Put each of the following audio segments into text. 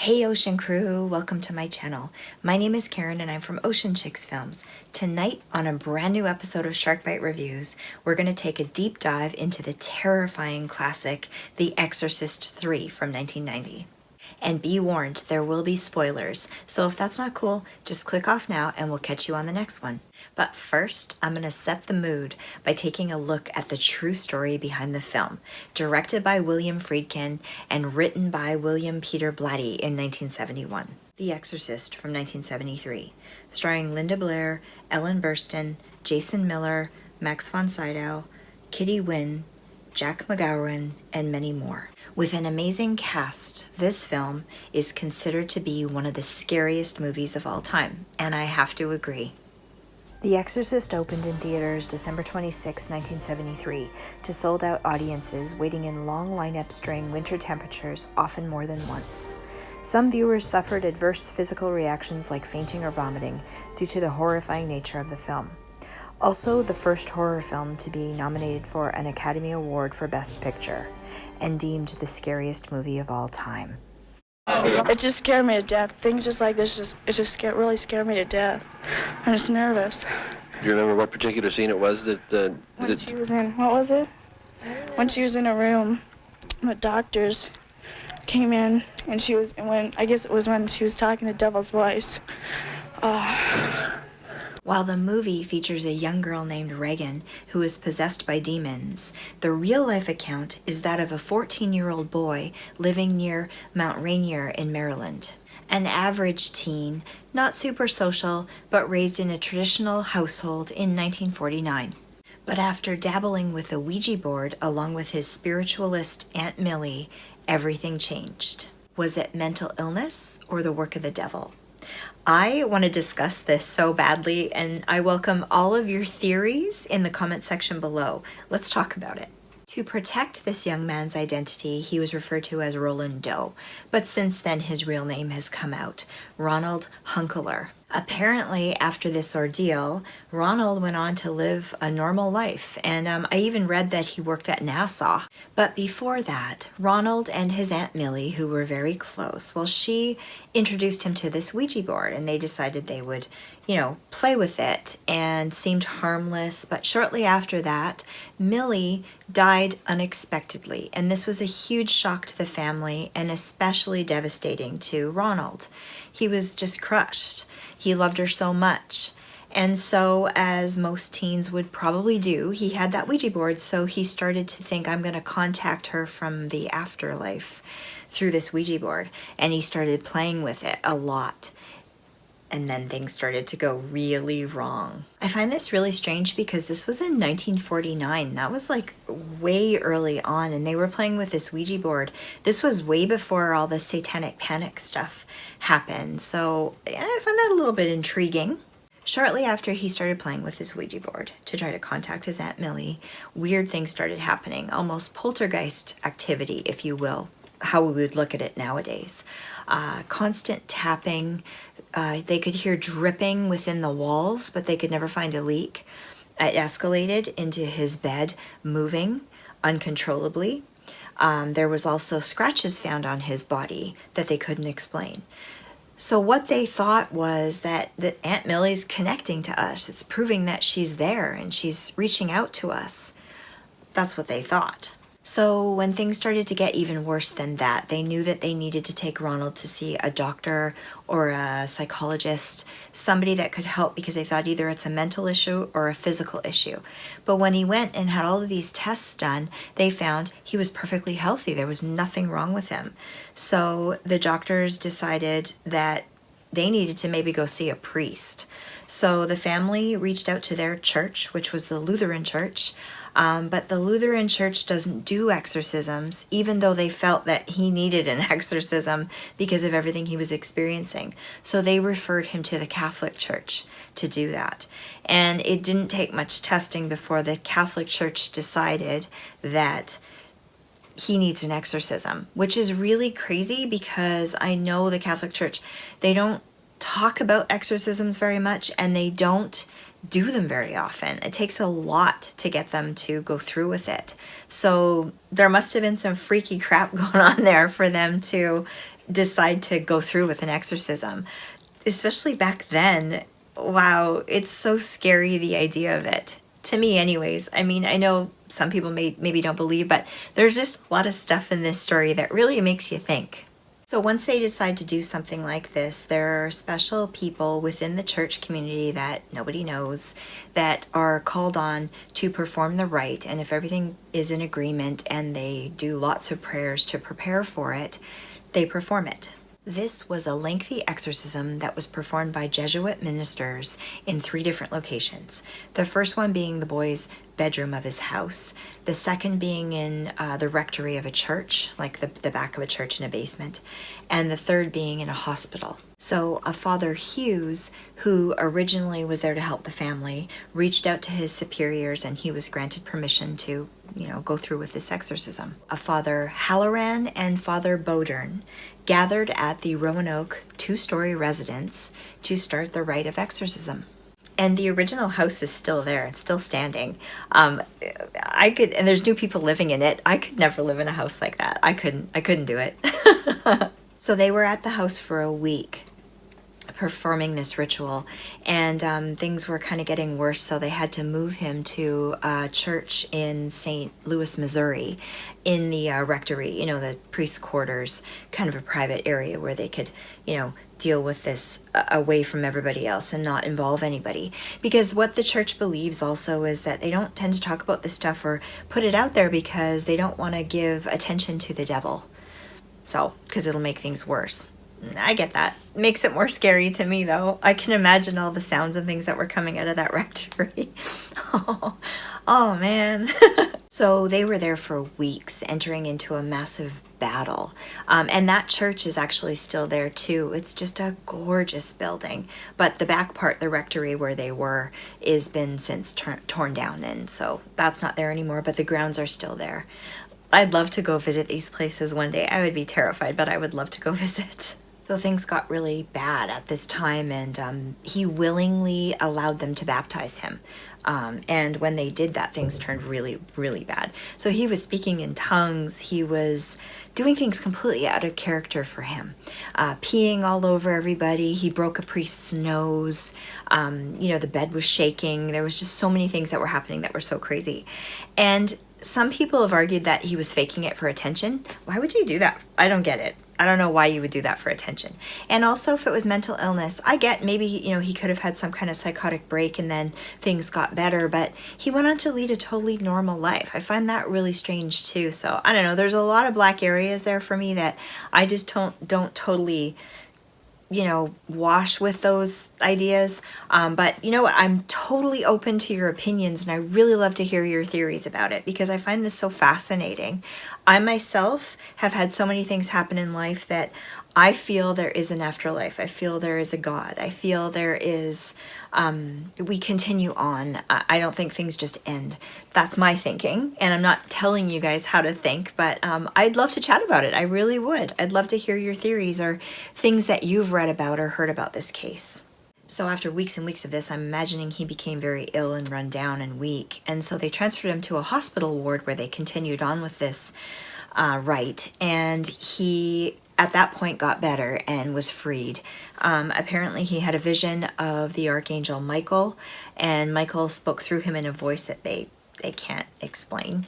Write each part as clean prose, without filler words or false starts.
Hey Ocean Crew, welcome to my channel. My name is Karen and I'm from Ocean Chicks Films. Tonight on a brand new episode of Sharkbite Reviews, we're going to take a deep dive into the terrifying classic, The Exorcist III from 1990. And be warned, there will be spoilers, so if that's not cool, just click off now and we'll catch you on the next one. But first, I'm going to set the mood by taking a look at the true story behind the film, directed by William Friedkin and written by William Peter Blatty in 1971. The Exorcist from 1973, starring Linda Blair, Ellen Burstyn, Jason Miller, Max von Sydow, Kitty Wynn, Jack McGowan, and many more. With an amazing cast, this film is considered to be one of the scariest movies of all time, and I have to agree. The Exorcist opened in theaters December 26, 1973, to sold-out audiences waiting in long lineups during winter temperatures, often more than once. Some viewers suffered adverse physical reactions like fainting or vomiting due to the horrifying nature of the film. Also, the first horror film to be nominated for an Academy Award for Best Picture, and deemed the scariest movie of all time. It just scared me to death. Things just like this, really scared me to death. I'm just nervous. Do you remember what particular scene it was that... When she was in, what was it? When she was in a room, the doctors came in, and I guess it was when she was talking the devil's voice. While the movie features a young girl named Regan who is possessed by demons, the real-life account is that of a 14-year-old boy living near Mount Rainier in Maryland. An average teen, not super social, but raised in a traditional household in 1949. But after dabbling with the Ouija board along with his spiritualist Aunt Millie, everything changed. Was it mental illness or the work of the devil? I want to discuss this so badly, and I welcome all of your theories in the comment section below. Let's talk about it. To protect this young man's identity, he was referred to as Roland Doe, but since then his real name has come out, Ronald Hunkeler. Apparently, after this ordeal, Ronald went on to live a normal life, and I even read that he worked at NASA. But before that, Ronald and his Aunt Millie, who were very close, well, she introduced him to this Ouija board, and they decided they would, play with it, and seemed harmless. But shortly after that, Millie died unexpectedly, and this was a huge shock to the family, and especially devastating to Ronald. He was just crushed. He loved her so much. And so, as most teens would probably do, he had that Ouija board, so he started to think, I'm going to contact her from the afterlife through this Ouija board. And he started playing with it a lot. And then things started to go really wrong. I find this really strange because this was in 1949. That was like way early on, and they were playing with this Ouija board. This was way before all the satanic panic stuff happened. So yeah, I find that a little bit intriguing. Shortly after he started playing with his Ouija board to try to contact his Aunt Millie, weird things started happening, almost poltergeist activity, if you will, how we would look at it nowadays. Constant tapping. They could hear dripping within the walls, but they could never find a leak. It escalated into his bed moving uncontrollably. There was also scratches found on his body that they couldn't explain. So what they thought was that Aunt Millie's connecting to us. It's proving that she's there and she's reaching out to us. That's what they thought. So when things started to get even worse than that, they knew that they needed to take Ronald to see a doctor or a psychologist, somebody that could help, because they thought either it's a mental issue or a physical issue. But when he went and had all of these tests done, they found he was perfectly healthy. There was nothing wrong with him. So the doctors decided that they needed to maybe go see a priest. So the family reached out to their church, which was the Lutheran church. But the Lutheran church doesn't do exorcisms, even though they felt that he needed an exorcism because of everything he was experiencing. So they referred him to the Catholic church to do that. And it didn't take much testing before the Catholic church decided that he needs an exorcism, which is really crazy because I know the Catholic church, they don't talk about exorcisms very much, and they don't do them very often. It takes a lot to get them to go through with it. So there must have been some freaky crap going on there for them to decide to go through with an exorcism, especially back then. Wow, it's so scary, the idea of it. To me anyways. I mean, I know some people maybe don't believe, but there's just a lot of stuff in this story that really makes you think. So once they decide to do something like this, there are special people within the church community that nobody knows that are called on to perform the rite. And if everything is in agreement and they do lots of prayers to prepare for it, they perform it. This was a lengthy exorcism that was performed by Jesuit ministers in 3 different locations. The first one being the boy's bedroom of his house. The second being in the rectory of a church, like the back of a church in a basement. And the third being in a hospital. So a Father Hughes, who originally was there to help the family, reached out to his superiors and he was granted permission to, go through with this exorcism. A Father Halloran and Father Bodern gathered at the Roanoke 2-story residence to start the rite of exorcism. And the original house is still there. It's still standing. And there's new people living in it. I could never live in a house like that. I couldn't do it. So they were at the house for a week performing this ritual, and things were kind of getting worse, so they had to move him to a church in St. Louis, Missouri, in the rectory, the priest's quarters, kind of a private area where they could, deal with this away from everybody else and not involve anybody. Because what the church believes also is that they don't tend to talk about this stuff or put it out there because they don't want to give attention to the devil. So, because it'll make things worse. I get that. Makes it more scary to me, though. I can imagine all the sounds and things that were coming out of that rectory. Oh, man. So they were there for weeks, entering into a massive battle. And that church is actually still there, too. It's just a gorgeous building. But the back part, the rectory where they were, is been since torn down. And so that's not there anymore, but the grounds are still there. I'd love to go visit these places one day. I would be terrified, but I would love to go visit. So things got really bad at this time, and he willingly allowed them to baptize him. And when they did that, things turned really, really bad. So he was speaking in tongues. He was doing things completely out of character for him. Peeing all over everybody. He broke a priest's nose. The bed was shaking. There was just so many things that were happening that were so crazy. And some people have argued that he was faking it for attention. Why would you do that? I don't get it. I don't know why you would do that for attention. And also, if it was mental illness, I get maybe, he could have had some kind of psychotic break and then things got better, but he went on to lead a totally normal life. I find that really strange too. So I don't know. There's a lot of black areas there for me that I just don't totally, wash with those ideas. But you know what? I'm totally open to your opinions, and I really love to hear your theories about it because I find this so fascinating. I myself have had so many things happen in life that I feel there is an afterlife. I feel there is a God. I feel there is, we continue on. I don't think things just end. That's my thinking, and I'm not telling you guys how to think, but I'd love to chat about it. I really would. I'd love to hear your theories or things that you've read about or heard about this case. So after weeks and weeks of this, I'm imagining he became very ill and run down and weak, and so they transferred him to a hospital ward where they continued on with this rite, and he at that point got better and was freed. Apparently he had a vision of the Archangel Michael, and Michael spoke through him in a voice that they can't explain.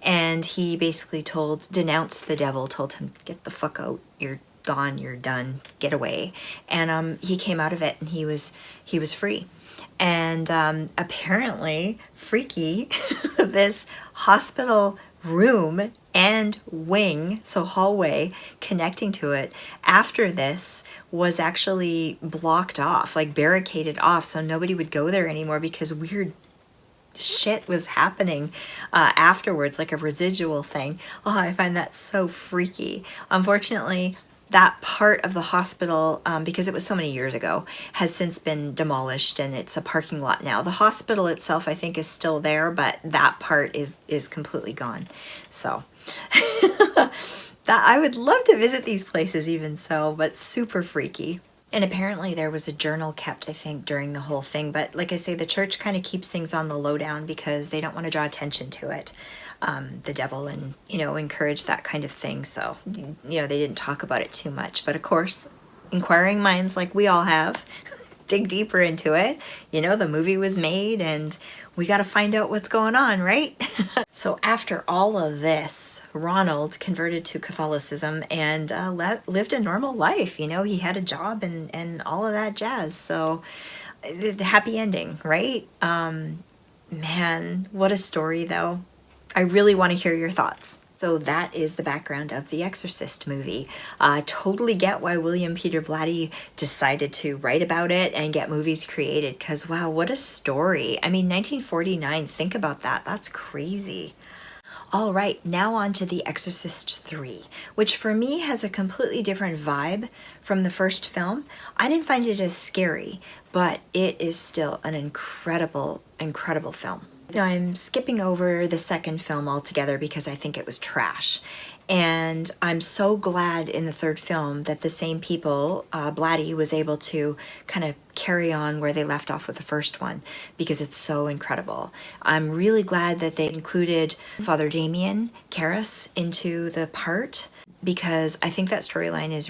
And he basically denounced the devil, told him, get the fuck out, you're gone, you're done, get away. And he came out of it and he was free. And apparently, freaky, this hospital room and wing, so hallway connecting to it, after this was actually blocked off, like barricaded off, so nobody would go there anymore because weird shit was happening afterwards, like a residual thing. Oh, I find that so freaky. Unfortunately, that part of the hospital, because it was so many years ago, has since been demolished and it's a parking lot now. The hospital itself, I think, is still there, but that part is completely gone. So I would love to visit these places even so, but super freaky. And apparently there was a journal kept, I think, during the whole thing. But like I say, the church kind of keeps things on the lowdown because they don't want to draw attention to it, the devil, and, you know, encourage that kind of thing. So, you know, they didn't talk about it too much. But of course, inquiring minds like we all have dig deeper into it. You know, the movie was made and we got to find out what's going on, right? So after all of this, Ronald converted to Catholicism and lived a normal life. You know, he had a job and all of that jazz. So the happy ending, right? Man, what a story though. I really want to hear your thoughts. So that is the background of the Exorcist movie. Totally get why William Peter Blatty decided to write about it and get movies created, because wow, what a story. I mean, 1949, think about that. That's crazy. All right, now on to The Exorcist III, which for me has a completely different vibe from the first film. I didn't find it as scary, but it is still an incredible, incredible film. Now, I'm skipping over the second film altogether because I think it was trash. And I'm so glad in the third film that the same people, Blatty, was able to kind of carry on where they left off with the first one because it's so incredible. I'm really glad that they included Father Damien Karras into the part because I think that storyline is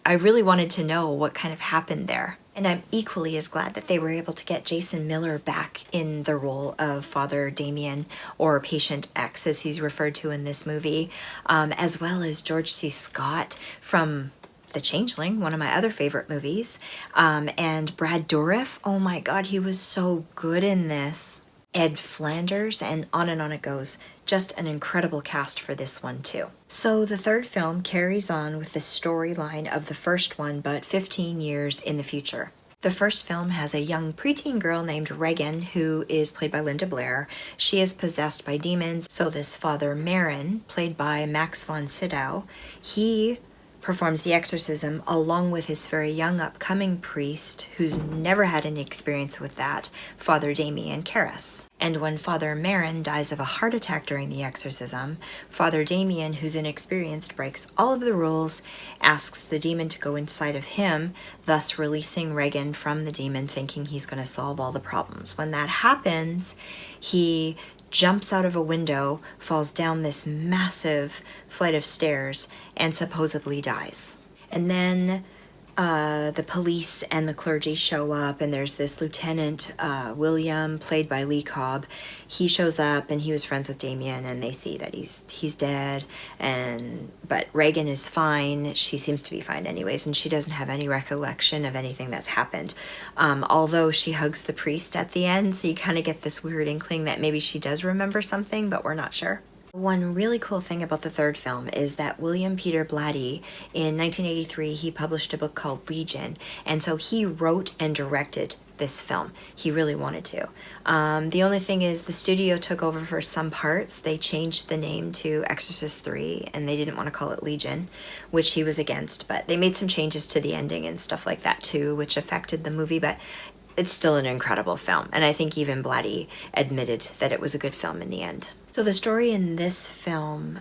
I really wanted to know what kind of happened there. And I'm equally as glad that they were able to get Jason Miller back in the role of Father Damien, or Patient X as he's referred to in this movie, as well as George C. Scott from The Changeling, one of my other favorite movies, and Brad Dourif. Oh my God, he was so good in this. Ed Flanders, and on it goes. Just an incredible cast for this one too. So the third film carries on with the storyline of the first one, but 15 years in the future. The first film has a young preteen girl named Regan, who is played by Linda Blair. She is possessed by demons, so this Father Marin, played by Max von Sydow, he performs the exorcism along with his very young upcoming priest who's never had any experience with that, Father Damien Karras. And when Father Marin dies of a heart attack during the exorcism, Father Damien, who's inexperienced, breaks all of the rules, asks the demon to go inside of him, thus releasing Regan from the demon, thinking he's going to solve all the problems. When that happens, he jumps out of a window, falls down this massive flight of stairs, and supposedly dies. And then the police and the clergy show up, and there's this Lieutenant William, played by Lee Cobb. He shows up, and he was friends with Damien, and they see that he's dead. But Regan is fine. She seems to be fine anyways, and she doesn't have any recollection of anything that's happened. Although she hugs the priest at the end, so you kind of get this weird inkling that maybe she does remember something, but we're not sure. One really cool thing about the third film is that William Peter Blatty, in 1983, he published a book called Legion, and so he wrote and directed this film. He really wanted to. The only thing is the studio took over for some parts. They changed the name to Exorcist III, and they didn't want to call it Legion, which he was against, but they made some changes to the ending and stuff like that too, which affected the movie, but it's still an incredible film, and I think even Blatty admitted that it was a good film in the end. So the story in this film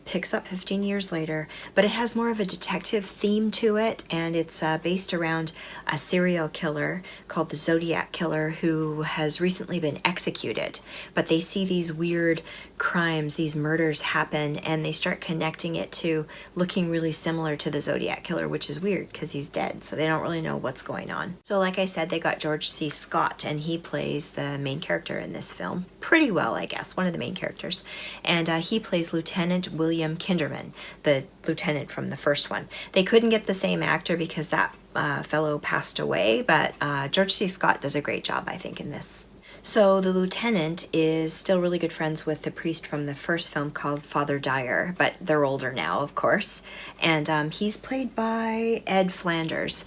picks up 15 years later, but it has more of a detective theme to it, and it's based around a serial killer called the Zodiac Killer who has recently been executed. But they see these weird crimes, these murders happen, and they start connecting it to looking really similar to the Zodiac Killer, which is weird because he's dead, so they don't really know what's going on. So like I said, they got George C. Scott, and he plays the main character in this film pretty well, I guess, one of the main characters. And he plays Lieutenant William Kinderman, the lieutenant from the first one. They couldn't get the same actor because that fellow passed away, but George C. Scott does a great job, I think, in this. So the lieutenant is still really good friends with the priest from the first film called Father Dyer, but they're older now, of course. And he's played by Ed Flanders.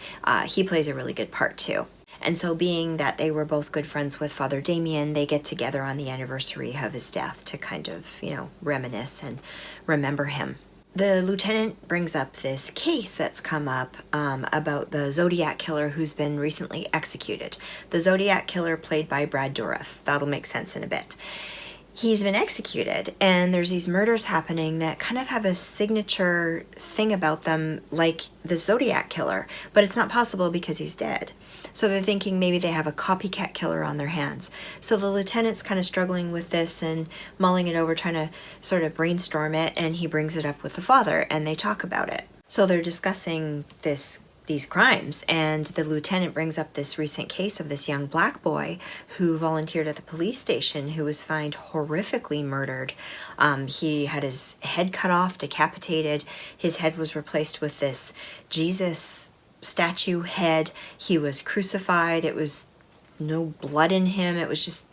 He plays a really good part too. And so being that they were both good friends with Father Damien, they get together on the anniversary of his death to kind of, you know, reminisce and remember him. The lieutenant brings up this case that's come up about the Zodiac Killer who's been recently executed. The Zodiac Killer played by Brad Dourif. That'll make sense in a bit. he's been executed, and there's these murders happening that kind of have a signature thing about them like the Zodiac Killer, but it's not possible because he's dead. So they're thinking maybe they have a copycat killer on their hands. So the lieutenant's kind of struggling with this and mulling it over, trying to sort of brainstorm it, and he brings it up with the father, and they talk about it. So they're discussing these crimes, and the lieutenant brings up this recent case of this young black boy who volunteered at the police station, who was found horrifically murdered. He had his head cut off, decapitated. His head was replaced with this Jesus statue head. He was crucified. It was no blood in him. It was just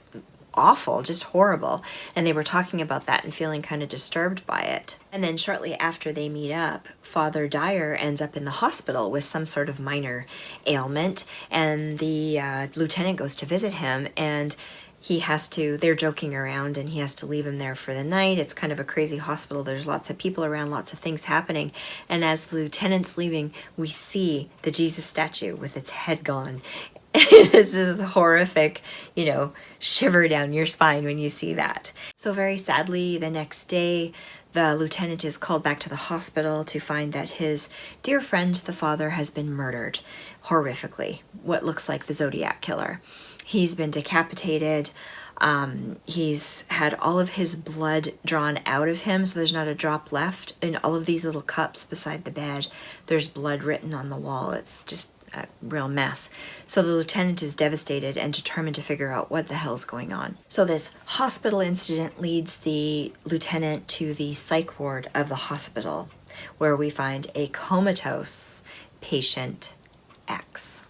awful, just horrible. And they were talking about that and feeling kind of disturbed by it. And then shortly after they meet up, Father Dyer ends up in the hospital with some sort of minor ailment, and the lieutenant goes to visit him, and they're joking around, and he has to leave him there for the night. It's kind of a crazy hospital. There's lots of people around, lots of things happening. And as the lieutenant's leaving, we see the Jesus statue with its head gone. This is horrific, shiver down your spine when you see that. So very sadly, the next day, the lieutenant is called back to the hospital to find that his dear friend, the father, has been murdered horrifically, what looks like the Zodiac Killer. He's been decapitated. He's had all of his blood drawn out of him, so there's not a drop left. In all of these little cups beside the bed, there's blood written on the wall. It's just a real mess. So the lieutenant is devastated and determined to figure out what the hell's going on. So this hospital incident leads the lieutenant to the psych ward of the hospital, where we find a comatose patient X.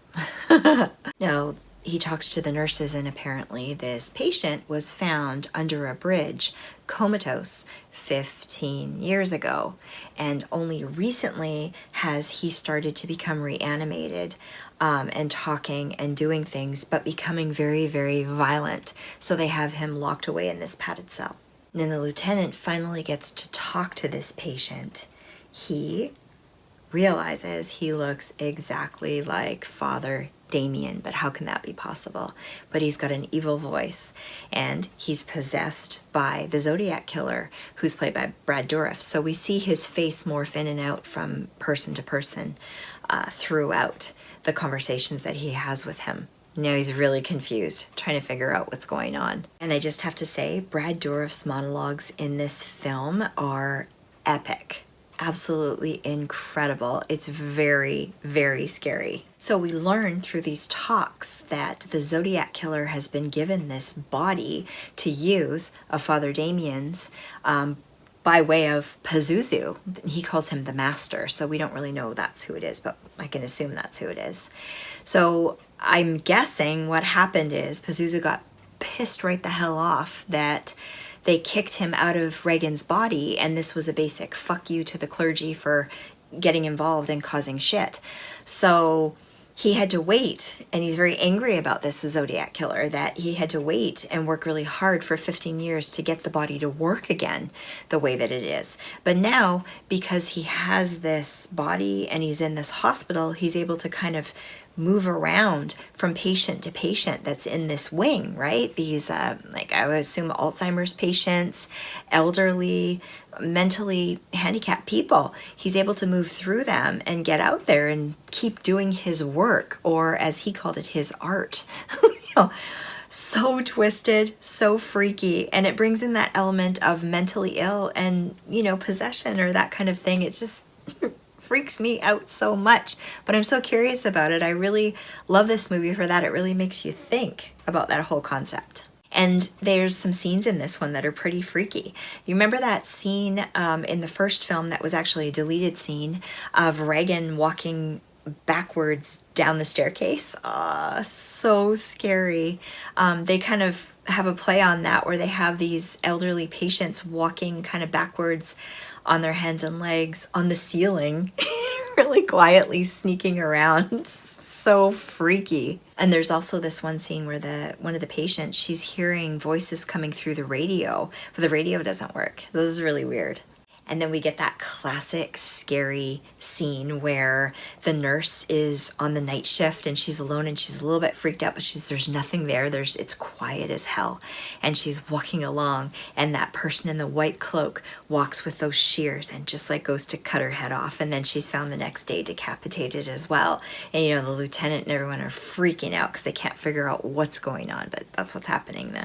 Now, he talks to the nurses, and apparently this patient was found under a bridge, comatose, 15 years ago. And only recently has he started to become reanimated and talking and doing things, but becoming very, very violent. So they have him locked away in this padded cell. And then the lieutenant finally gets to talk to this patient. He realizes he looks exactly like Father Damien, but how can that be possible? But he's got an evil voice, and he's possessed by the Zodiac Killer, who's played by Brad Dourif. So we see his face morph in and out from person to person throughout the conversations that he has with him. Now he's really confused, trying to figure out what's going on. And I just have to say, Brad Dourif's monologues in this film are epic. Absolutely incredible. It's very, very scary. So we learn through these talks that the Zodiac Killer has been given this body to use of Father Damien's by way of Pazuzu. He calls him the Master, so we don't really know that's who it is, but I can assume that's who it is. So I'm guessing what happened is Pazuzu got pissed right the hell off that they kicked him out of Reagan's body, and this was a basic fuck you to the clergy for getting involved and causing shit. So he had to wait, and he's very angry about this, the Zodiac Killer, that he had to wait and work really hard for 15 years to get the body to work again the way that it is. But now, because he has this body and he's in this hospital, he's able to kind of move around from patient to patient that's in this wing, right? These, like I would assume Alzheimer's patients, elderly, mentally handicapped people. He's able to move through them and get out there and keep doing his work, or as he called it, his art. So twisted, so freaky, and it brings in that element of mentally ill and, possession or that kind of thing. It's just freaks me out so much, but I'm so curious about it. I really love this movie for that. It really makes you think about that whole concept. And there's some scenes in this one that are pretty freaky. You remember that scene in the first film that was actually a deleted scene of Reagan walking backwards down the staircase? So scary. They kind of have a play on that where they have these elderly patients walking kind of backwards on their hands and legs on the ceiling, really quietly sneaking around. So freaky. And there's also this one scene where one of the patients, she's hearing voices coming through the radio, but the radio doesn't work. This is really weird. And then we get that classic scary scene where the nurse is on the night shift and she's alone and she's a little bit freaked out, but there's nothing there. It's quiet as hell. And she's walking along, and that person in the white cloak walks with those shears and just like goes to cut her head off. And then she's found the next day decapitated as well. And you know, the lieutenant and everyone are freaking out because they can't figure out what's going on, but that's what's happening.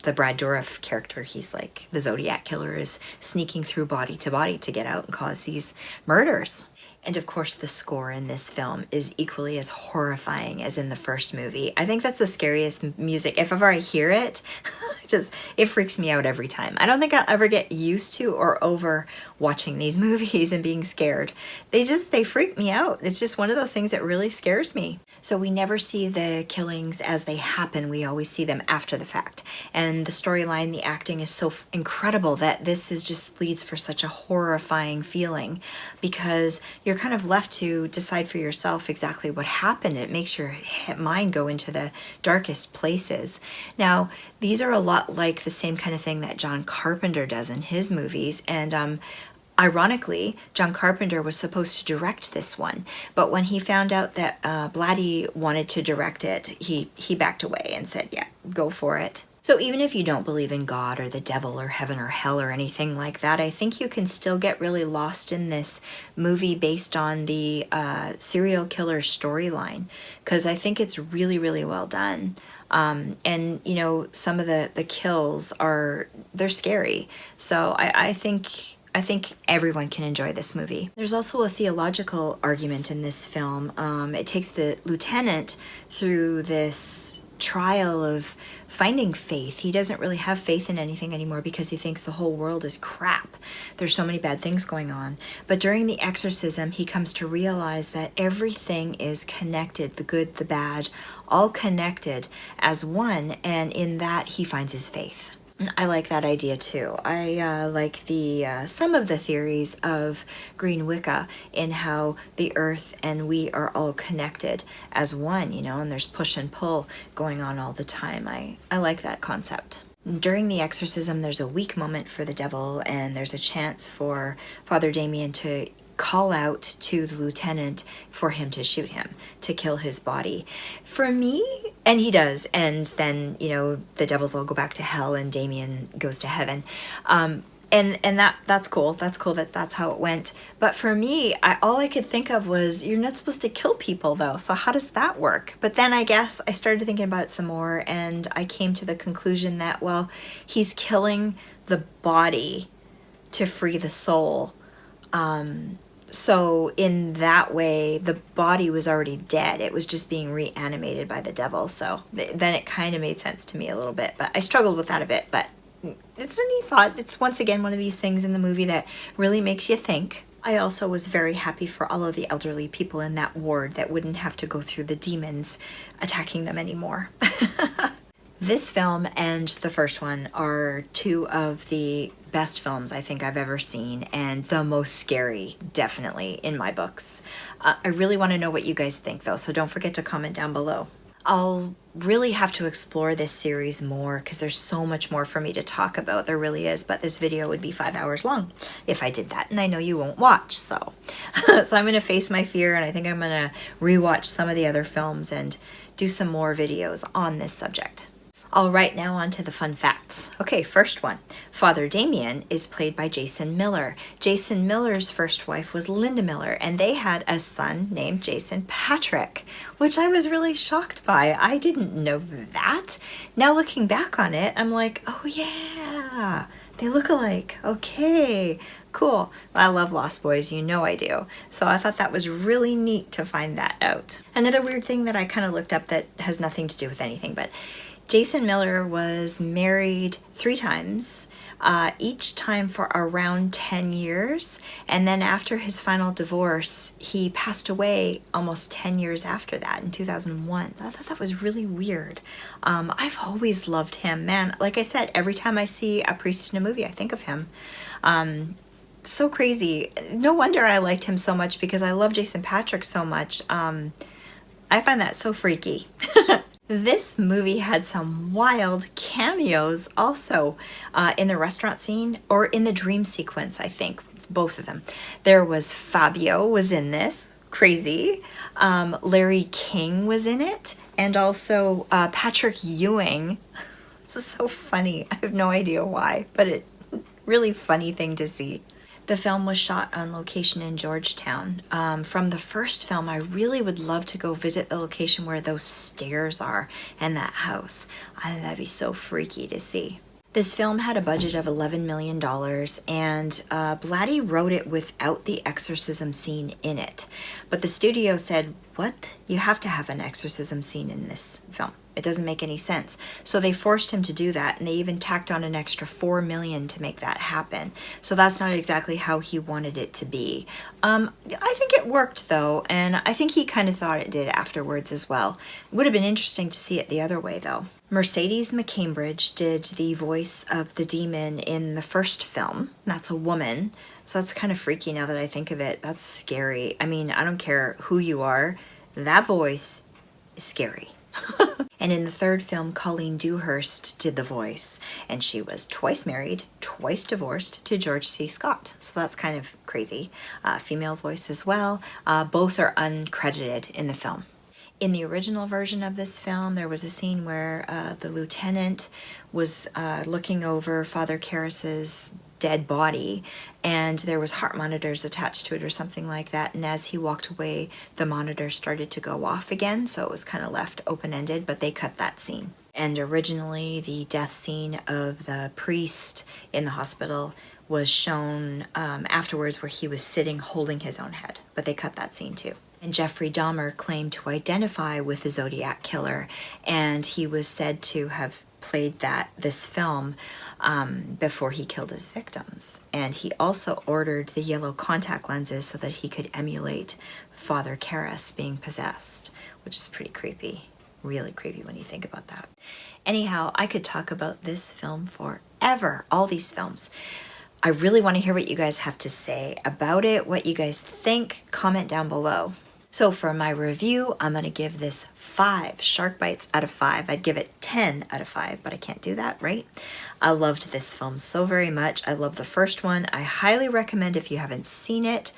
The Brad Dourif character, he's like the Zodiac Killer, is sneaking through body to get out and cause these murders. And of course, the score in this film is equally as horrifying as in the first movie. I think that's the scariest music. If ever I hear it, it freaks me out every time. I don't think I'll ever get used to or over watching these movies and being scared. They freak me out. It's just one of those things that really scares me. So we never see the killings as they happen. We always see them after the fact. And the storyline, the acting is so incredible that this just leads for such a horrifying feeling, because you're kind of left to decide for yourself exactly what happened. It makes your mind go into the darkest places. Now, these are a lot like the same kind of thing that John Carpenter does in his movies, and ironically, John Carpenter was supposed to direct this one, but when he found out that Blatty wanted to direct it, he backed away and said, yeah, go for it. So even if you don't believe in God or the devil or heaven or hell or anything like that, I think you can still get really lost in this movie based on the serial killer storyline, because I think it's really, really well done. And you know, some of the kills they're scary. So I think everyone can enjoy this movie. There's also a theological argument in this film. It takes the lieutenant through this trial of finding faith. He doesn't really have faith in anything anymore because he thinks the whole world is crap. There's so many bad things going on. But during the exorcism, he comes to realize that everything is connected, the good, the bad, all connected as one, and in that he finds his faith. I like that idea too. I like some of the theories of Green Wicca in how the earth and we are all connected as one, you know, and there's push and pull going on all the time. I like that concept. During the exorcism, there's a weak moment for the devil, and there's a chance for Father Damien to call out to the lieutenant for him to shoot him, to kill his body. For me, and he does, and then, you know, the devils all go back to hell and Damien goes to heaven. And that's cool. That's cool that's how it went. But for me, all I could think of was, you're not supposed to kill people though, so how does that work? But then I guess I started thinking about it some more, and I came to the conclusion that, well, he's killing the body to free the soul. So in that way, the body was already dead. It was just being reanimated by the devil. So then it kind of made sense to me a little bit, but I struggled with that a bit. But it's a neat thought. It's once again one of these things in the movie that really makes you think. I also was very happy for all of the elderly people in that ward that wouldn't have to go through the demons attacking them anymore. This film and the first one are two of the best films I think I've ever seen, and the most scary, definitely, in my books. I really want to know what you guys think though, so don't forget to comment down below. I'll really have to explore this series more because there's so much more for me to talk about. There really is, but this video would be 5 hours long if I did that, and I know you won't watch, so. So I'm going to face my fear, and I think I'm going to rewatch some of the other films and do some more videos on this subject. All right, now on to the fun facts. Okay, first one. Father Damien is played by Jason Miller. Jason Miller's first wife was Linda Miller, and they had a son named Jason Patrick, which I was really shocked by. I didn't know that. Now looking back on it, I'm like, oh yeah, they look alike. Okay, cool. Well, I love Lost Boys, you know I do. So I thought that was really neat to find that out. Another weird thing that I kind of looked up that has nothing to do with anything, but Jason Miller was married 3 times, each time for around 10 years. And then after his final divorce, he passed away almost 10 years after that, in 2001. I thought that was really weird. I've always loved him. Man, like I said, every time I see a priest in a movie, I think of him. So crazy. No wonder I liked him so much, because I love Jason Patrick so much. I find that so freaky. This movie had some wild cameos also in the restaurant scene, or in the dream sequence, I think, both of them. There was Fabio was in this, crazy. Larry King was in it, and also Patrick Ewing. This is so funny. I have no idea why, but it really funny thing to see. The film was shot on location in Georgetown. From the first film, I really would love to go visit the location where those stairs are and that house. I think that'd be so freaky to see. This film had a budget of $11 million, and Blatty wrote it without the exorcism scene in it. But the studio said, what? You have to have an exorcism scene in this film. It doesn't make any sense. So they forced him to do that, and they even tacked on an extra $4 million to make that happen. So that's not exactly how he wanted it to be. I think it worked though, and I think he kind of thought it did afterwards as well. It would have been interesting to see it the other way though. Mercedes McCambridge did the voice of the demon in the first film. That's a woman. So that's kind of freaky now that I think of it. That's scary. I mean, I don't care who you are. That voice is scary. And in the third film, Colleen Dewhurst did the voice, and she was twice married, twice divorced to George C. Scott. So that's kind of crazy. Female voice as well. Both are uncredited in the film. In the original version of this film, there was a scene where the lieutenant was looking over Father Karras's dead body, and there was heart monitors attached to it or something like that, and as he walked away, the monitor started to go off again, so it was kind of left open-ended, but they cut that scene. And originally, the death scene of the priest in the hospital was shown afterwards, where he was sitting holding his own head, but they cut that scene too. And Jeffrey Dahmer claimed to identify with the Zodiac Killer, and he was said to have played this film before he killed his victims. And he also ordered the yellow contact lenses so that he could emulate Father Karras being possessed, which is pretty creepy. Really creepy when you think about that. Anyhow, I could talk about this film forever, all these films. I really want to hear what you guys have to say about it, what you guys think. Comment down below. So for my review, I'm going to give this 5 shark bites out of 5. I'd give it 10 out of 5, but I can't do that, right? I loved this film so very much. I love the first one. I highly recommend, if you haven't seen it,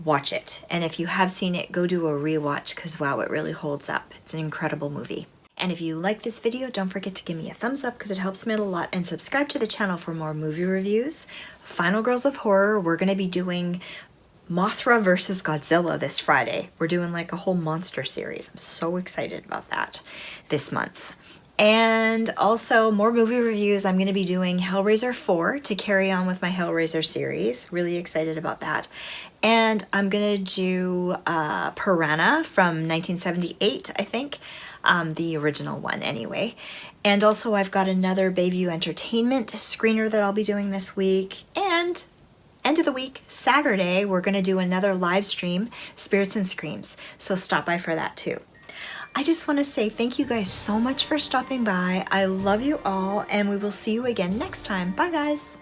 watch it. And if you have seen it, go do a rewatch, because wow, it really holds up. It's an incredible movie. And if you like this video, don't forget to give me a thumbs up because it helps me out a lot, and subscribe to the channel for more movie reviews. Final Girls of Horror, we're going to be doing Mothra versus Godzilla this Friday. We're doing like a whole monster series. I'm so excited about that this month. And also more movie reviews. I'm going to be doing Hellraiser 4 to carry on with my Hellraiser series. Really excited about that. And I'm going to do Piranha from 1978, I think. The original one anyway. And also I've got another Bayview Entertainment screener that I'll be doing this week. And end of the week, Saturday, we're going to do another live stream, Spirits and Screams. So stop by for that too. I just want to say thank you guys so much for stopping by. I love you all, and we will see you again next time. Bye guys.